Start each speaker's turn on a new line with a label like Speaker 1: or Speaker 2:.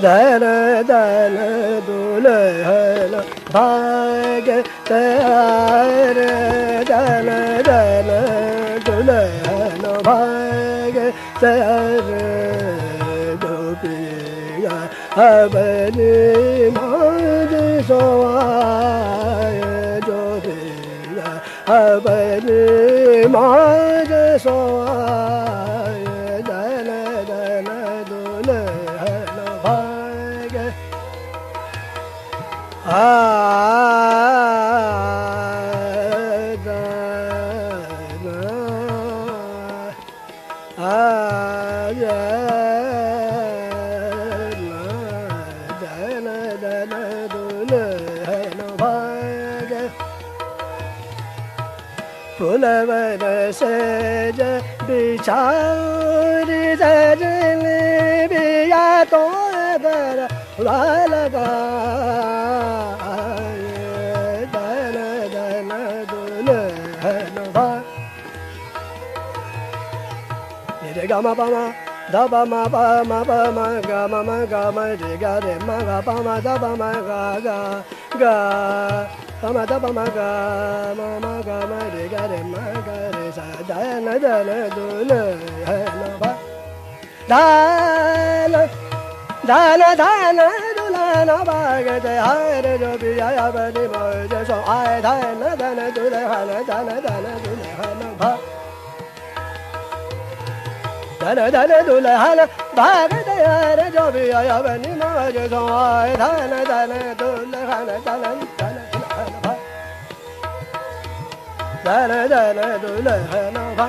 Speaker 1: dana dana dule hana bhag tare dana dana dule hana bhag tare gopiya abani maj soaya gopiya abani maj soaya dana dana dule Pulavana seja bichari sajni biya toya lalaga dana dana dule hana ide gama pama da pama pama pama gama ma gama de ga de ma ga pama da pama ga ga ga pama da pama ga ma ma ga ma de ga de ma ga de sa dana dana dule hana ba dana dana dana dulana bhagate hare jobiya abadi moje so ai dana dana dulana dana dana dulana bha dana dana dulana bhagate hare jobiya abadi moje so ai dana dana dulana dana dana dulana bha dana dana dulana bha